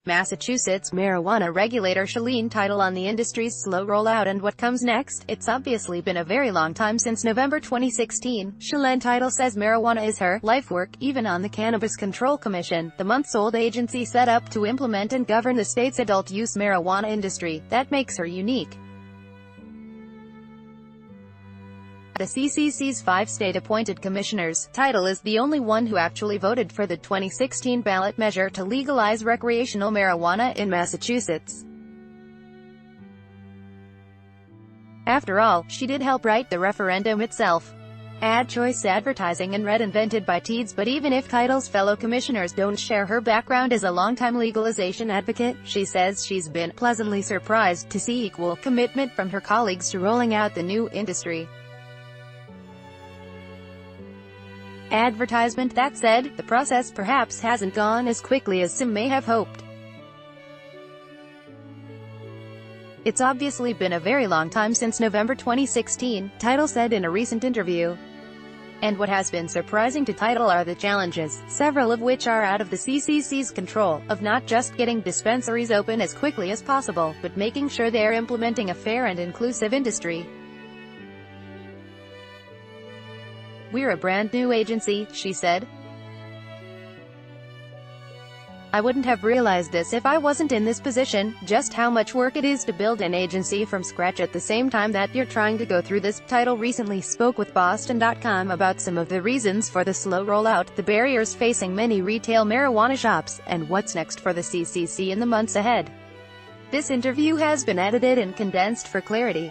Massachusetts marijuana regulator Shaleen Title on the industry's slow rollout and what comes next. It's obviously been a very long time since November 2016. Shaleen Title says marijuana is her life work, even on the Cannabis Control Commission, the months-old agency set up to implement and govern the state's adult-use marijuana industry. That makes her unique. The CCC's 5 state-appointed commissioners, Title is the only one who actually voted for the 2016 ballot measure to legalize recreational marijuana in Massachusetts. After all, she did help write the referendum itself. Ad choice advertising and invented by Teeds. But even if Title's fellow commissioners don't share her background as a longtime legalization advocate, she says she's been pleasantly surprised to see equal commitment from her colleagues to rolling out the new industry. Advertisement. That said, the process perhaps hasn't gone as quickly as some may have hoped. It's obviously been a very long time since November 2016, Title said in a recent interview. And what has been surprising to Title are the challenges, several of which are out of the CCC's control, of not just getting dispensaries open as quickly as possible, but making sure they're implementing a fair and inclusive industry. "We're a brand new agency," she said. "I wouldn't have realized this if I wasn't in this position, just how much work it is to build an agency from scratch at the same time that you're trying to go through this." Title recently spoke with Boston.com about some of the reasons for the slow rollout, the barriers facing many retail marijuana shops, and what's next for the CCC in the months ahead. This interview has been edited and condensed for clarity.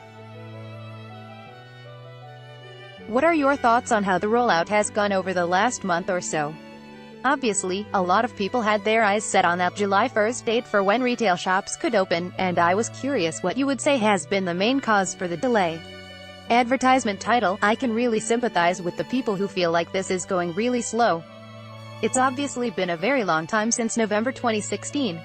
What are your thoughts on how the rollout has gone over the last month or so? Obviously, a lot of people had their eyes set on that July 1st date for when retail shops could open, and I was curious what you would say has been the main cause for the delay. Advertisement. Title: I can really sympathize with the people who feel like this is going really slow. It's obviously been a very long time since November 2016.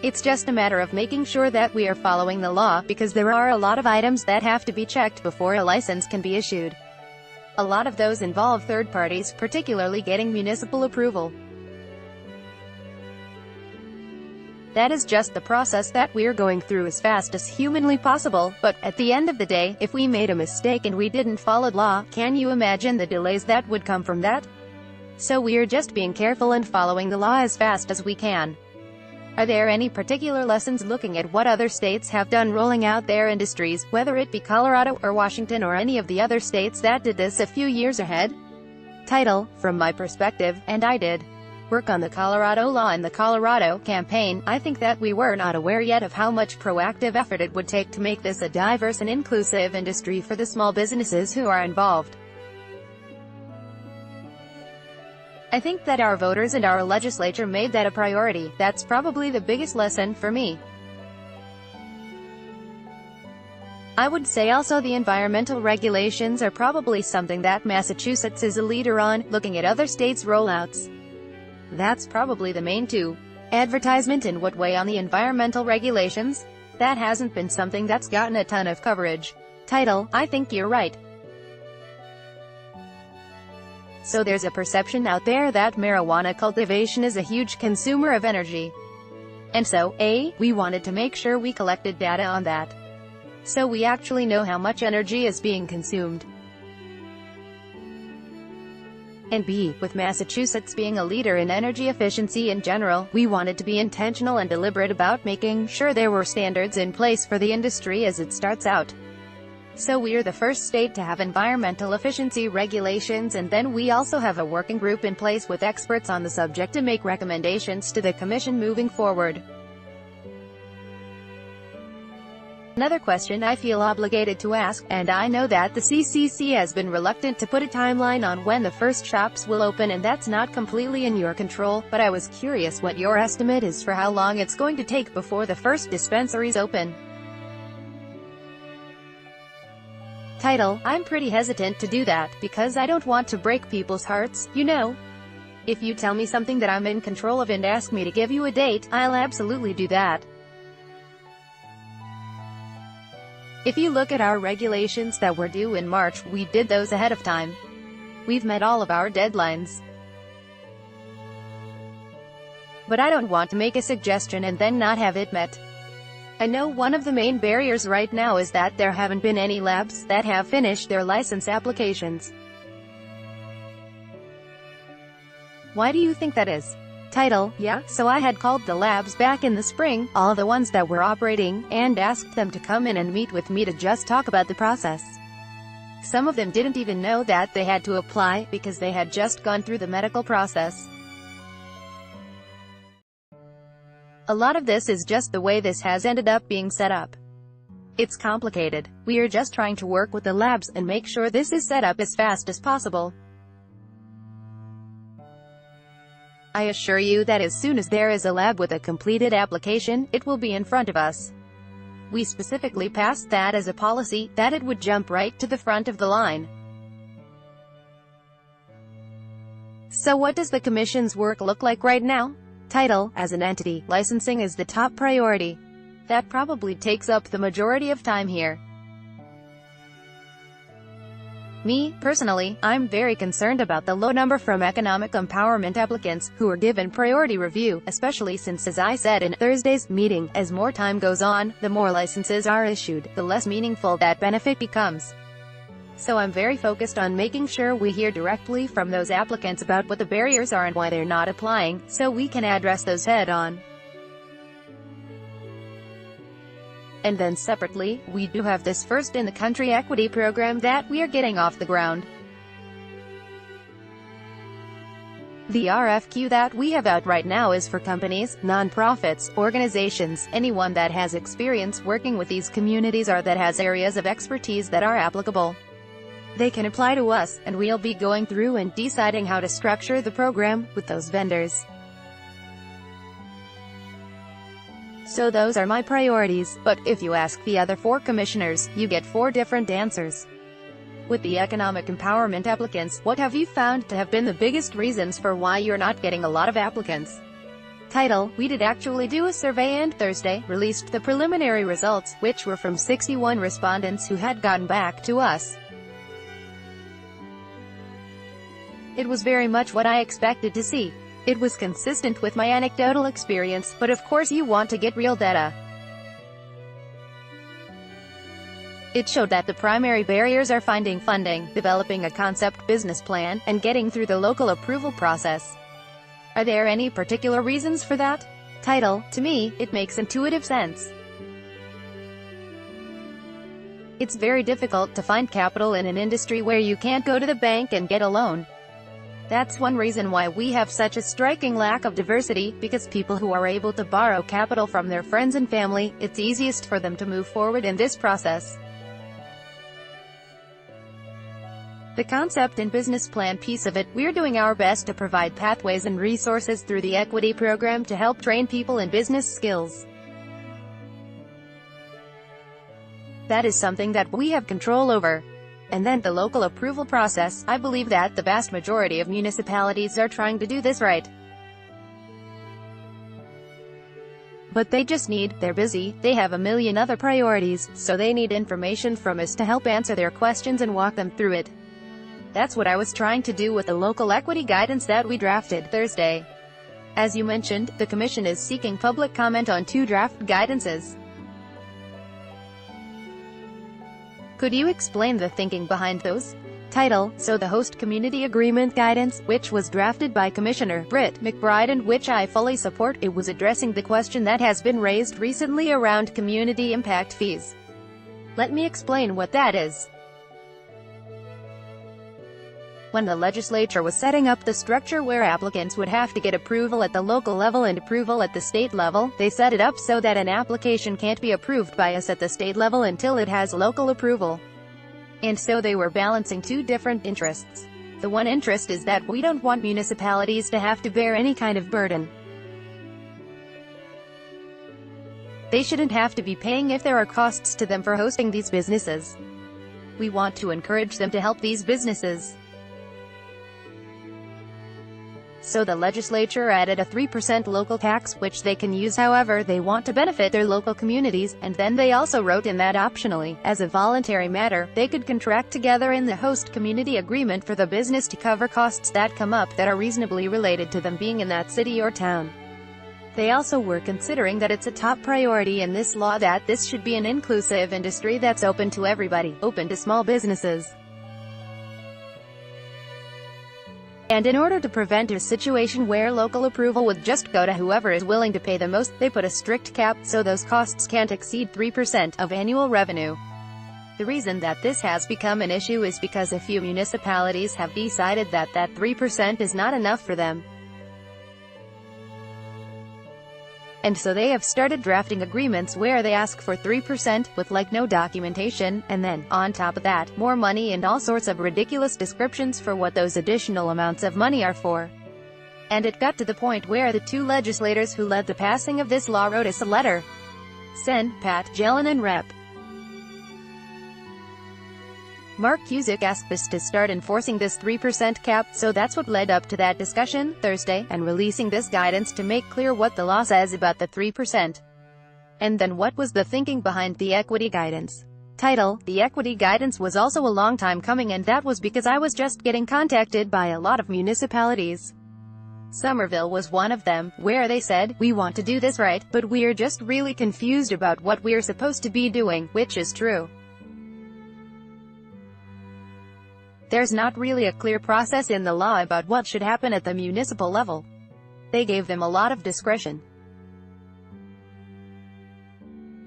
It's just a matter of making sure that we are following the law, because there are a lot of items that have to be checked before a license can be issued. A lot of those involve third parties, particularly getting municipal approval. That is just the process that we're going through as fast as humanly possible, but at the end of the day, if we made a mistake and we didn't follow the law, can you imagine the delays that would come from that? So we're just being careful and following the law as fast as we can. Are there any particular lessons looking at what other states have done rolling out their industries, whether it be Colorado or Washington or any of the other states that did this a few years ahead? Title: From my perspective, and I did work on the Colorado law and the Colorado campaign, I think that we were not aware yet of how much proactive effort it would take to make this a diverse and inclusive industry for the small businesses who are involved. I think that our voters and our legislature made that a priority. That's probably the biggest lesson for me. I would say also the environmental regulations are probably something that Massachusetts is a leader on, looking at other states' rollouts. That's probably the main two. Advertisement. In what way on the environmental regulations? That hasn't been something that's gotten a ton of coverage. Title: I think you're right. So there's a perception out there that marijuana cultivation is a huge consumer of energy. And so, we wanted to make sure we collected data on that, so we actually know how much energy is being consumed. And B, with Massachusetts being a leader in energy efficiency in general, we wanted to be intentional and deliberate about making sure there were standards in place for the industry as it starts out. So we're the first state to have environmental efficiency regulations, and then we also have a working group in place with experts on the subject to make recommendations to the Commission moving forward. Another question I feel obligated to ask, and I know that the CCC has been reluctant to put a timeline on when the first shops will open, and that's not completely in your control, but I was curious what your estimate is for how long it's going to take before the first dispensaries open. Title: I'm pretty hesitant to do that, because I don't want to break people's hearts, you know. If you tell me something that I'm in control of and ask me to give you a date, I'll absolutely do that. If you look at our regulations that were due in March, we did those ahead of time. We've met all of our deadlines. But I don't want to make a suggestion and then not have it met. I know one of the main barriers right now is that there haven't been any labs that have finished their license applications. Why do you think that is? Title: Yeah, so I had called the labs back in the spring, all the ones that were operating, and asked them to come in and meet with me to just talk about the process. Some of them didn't even know that they had to apply, because they had just gone through the medical process. A lot of this is just the way this has ended up being set up. It's complicated. We are just trying to work with the labs and make sure this is set up as fast as possible. I assure you that as soon as there is a lab with a completed application, it will be in front of us. We specifically passed that as a policy, that it would jump right to the front of the line. So what does the Commission's work look like right now? Title: As an entity, licensing is the top priority. That probably takes up the majority of time here. Me, personally, I'm very concerned about the low number from economic empowerment applicants, who are given priority review, especially since, as I said in Thursday's meeting, as more time goes on, the more licenses are issued, the less meaningful that benefit becomes. So I'm very focused on making sure we hear directly from those applicants about what the barriers are and why they're not applying, so we can address those head-on. And then separately, we do have this first-in-the-country equity program that we are getting off the ground. The RFQ that we have out right now is for companies, non-profits, organizations, anyone that has experience working with these communities or that has areas of expertise that are applicable. They can apply to us, and we'll be going through and deciding how to structure the program with those vendors. So those are my priorities, but if you ask the other 4 commissioners, you get 4 different answers. With the economic empowerment applicants, what have you found to have been the biggest reasons for why you're not getting a lot of applicants? Title: We did actually do a survey and Thursday released the preliminary results, which were from 61 respondents who had gotten back to us. It was very much what I expected to see. It was consistent with my anecdotal experience, but of course you want to get real data. It showed that the primary barriers are finding funding, developing a concept business plan, and getting through the local approval process. Are there any particular reasons for that? Title: To me, it makes intuitive sense. It's very difficult to find capital in an industry where you can't go to the bank and get a loan. That's one reason why we have such a striking lack of diversity, because people who are able to borrow capital from their friends and family, it's easiest for them to move forward in this process. The concept and business plan piece of it, we're doing our best to provide pathways and resources through the equity program to help train people in business skills. That is something that we have control over. And then the local approval process, I believe that the vast majority of municipalities are trying to do this right. But they just they're busy, they have a million other priorities, so they need information from us to help answer their questions and walk them through it. That's what I was trying to do with the local equity guidance that we drafted Thursday. As you mentioned, the Commission is seeking public comment on 2 draft guidances. Could you explain the thinking behind those? Title: So the Host Community Agreement Guidance, which was drafted by Commissioner Britt McBride and which I fully support, it was addressing the question that has been raised recently around community impact fees. Let me explain what that is. When the legislature was setting up the structure where applicants would have to get approval at the local level and approval at the state level, they set it up so that an application can't be approved by us at the state level until it has local approval. And so they were balancing 2 different interests. The one interest is that we don't want municipalities to have to bear any kind of burden. They shouldn't have to be paying if there are costs to them for hosting these businesses. We want to encourage them to help these businesses. So the legislature added a 3% local tax, which they can use however they want to benefit their local communities, and then they also wrote in that optionally, as a voluntary matter, they could contract together in the host community agreement for the business to cover costs that come up that are reasonably related to them being in that city or town. They also were considering that it's a top priority in this law that this should be an inclusive industry that's open to everybody, open to small businesses. And in order to prevent a situation where local approval would just go to whoever is willing to pay the most, they put a strict cap, so those costs can't exceed 3% of annual revenue. The reason that this has become an issue is because a few municipalities have decided that 3% is not enough for them. And so they have started drafting agreements where they ask for 3%, with no documentation, and then, on top of that, more money and all sorts of ridiculous descriptions for what those additional amounts of money are for. And it got to the point where the two legislators who led the passing of this law wrote us a letter. Send, Pat, Jelen and Rep. Mark Cusick asked us to start enforcing this 3% cap, so that's what led up to that discussion, Thursday, and releasing this guidance to make clear what the law says about the 3%. And then what was the thinking behind the equity guidance? Title: The equity guidance was also a long time coming, and that was because I was just getting contacted by a lot of municipalities. Somerville was one of them, where they said, "We want to do this right, but we're just really confused about what we're supposed to be doing," which is true. There's not really a clear process in the law about what should happen at the municipal level. They gave them a lot of discretion.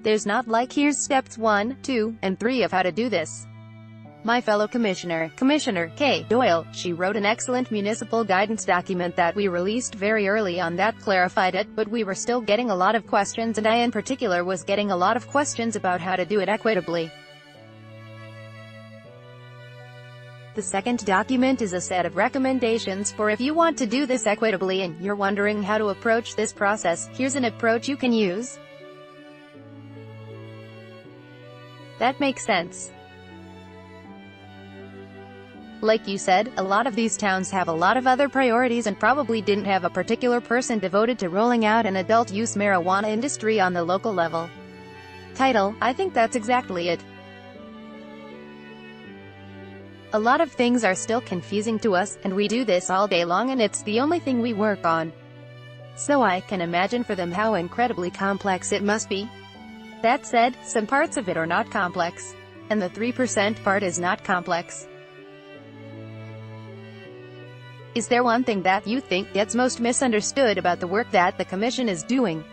There's not here's steps 1, 2, and 3 of how to do this. My fellow commissioner, Commissioner K. Doyle, she wrote an excellent municipal guidance document that we released very early on that clarified it, but we were still getting a lot of questions, and I in particular was getting a lot of questions about how to do it equitably. The second document is a set of recommendations for if you want to do this equitably and you're wondering how to approach this process. Here's an approach you can use. That makes sense. Like you said, a lot of these towns have a lot of other priorities and probably didn't have a particular person devoted to rolling out an adult-use marijuana industry on the local level. Title: I think that's exactly it. A lot of things are still confusing to us, and we do this all day long and it's the only thing we work on. So I can imagine for them how incredibly complex it must be. That said, some parts of it are not complex. And the 3% part is not complex. Is there one thing that you think gets most misunderstood about the work that the Commission is doing?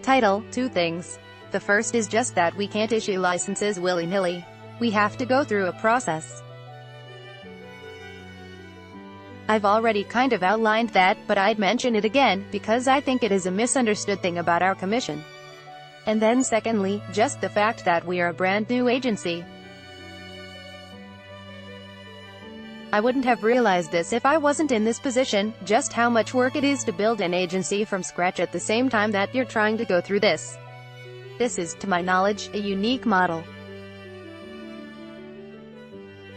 Title: 2 things. The first is just that we can't issue licenses willy-nilly. We have to go through a process. I've already kind of outlined that, but I'd mention it again, because I think it is a misunderstood thing about our commission. And then secondly, just the fact that we are a brand new agency. I wouldn't have realized this if I wasn't in this position, just how much work it is to build an agency from scratch at the same time that you're trying to go through this. This is, to my knowledge, a unique model.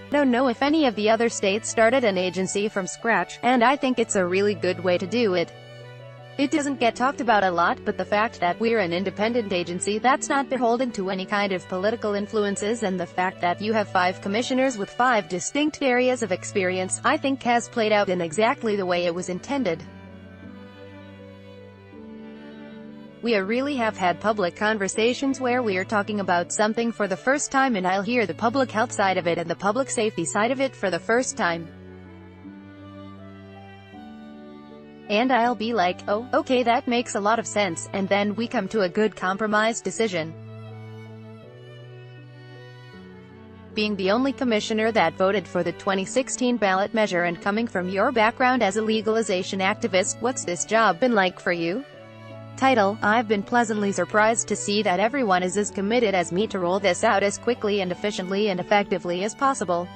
I don't know if any of the other states started an agency from scratch, and I think it's a really good way to do it. It doesn't get talked about a lot, but the fact that we're an independent agency that's not beholden to any kind of political influences, and the fact that you have 5 commissioners with 5 distinct areas of experience, I think has played out in exactly the way it was intended. We really have had public conversations where we are talking about something for the first time, and I'll hear the public health side of it and the public safety side of it for the first time. And I'll be like, oh, okay, that makes a lot of sense, and then we come to a good compromise decision. Being the only commissioner that voted for the 2016 ballot measure and coming from your background as a legalization activist, what's this job been like for you? Title: I've been pleasantly surprised to see that everyone is as committed as me to roll this out as quickly and efficiently and effectively as possible.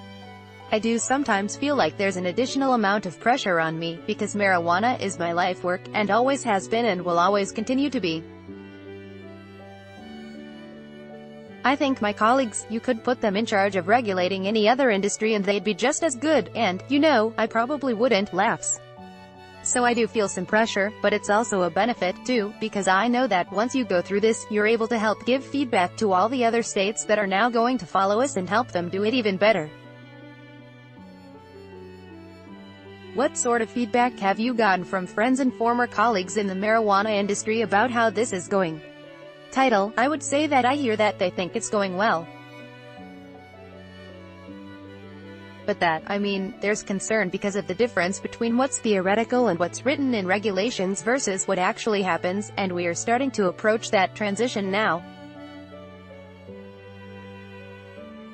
I do sometimes feel like there's an additional amount of pressure on me, because marijuana is my life work, and always has been and will always continue to be. I think my colleagues, you could put them in charge of regulating any other industry and they'd be just as good, and, I probably wouldn't, laughs. So I do feel some pressure, but it's also a benefit, too, because I know that once you go through this, you're able to help give feedback to all the other states that are now going to follow us and help them do it even better. What sort of feedback have you gotten from friends and former colleagues in the marijuana industry about how this is going? Title: I would say that I hear that they think it's going well. But there's concern because of the difference between what's theoretical and what's written in regulations versus what actually happens, and we are starting to approach that transition now.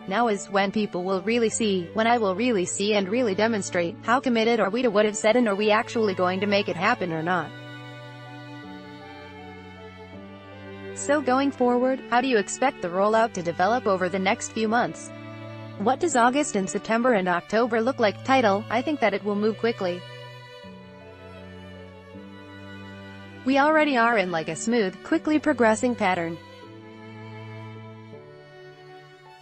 Now is when people will really see, when I will really see and really demonstrate, how committed are we to what is said, and are we actually going to make it happen or not. So going forward, how do you expect the rollout to develop over the next few months? What does August and September and October look like? Title: I think that it will move quickly. We already are in like a smooth, quickly progressing pattern.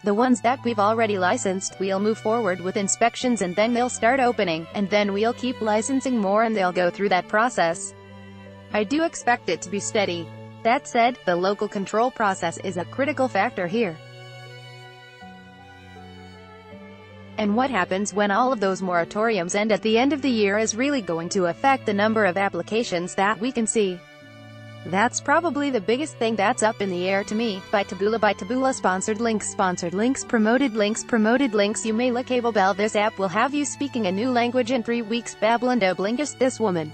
The ones that we've already licensed, we'll move forward with inspections and then they'll start opening, and then we'll keep licensing more and they'll go through that process. I do expect it to be steady. That said, the local control process is a critical factor here. And what happens when all of those moratoriums end at the end of the year is really going to affect the number of applications that we can see. That's probably the biggest thing that's up in the air to me. By Taboola. Sponsored links, promoted links. You may cable bell. This app will have you speaking a new language in 3 weeks. Bablando Blinkist. This woman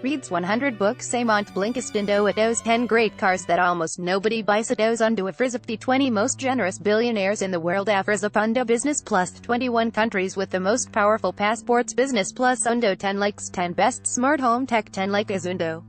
reads 100 books a month. Blinkistindo. It owes 10 great cars that almost nobody buys. It owes undo the 20 most generous billionaires in the world. Afrizapundo. Business Plus 21 countries with the most powerful passports. Business Plus Undo 10 likes 10 best smart home tech 10 like Azundo.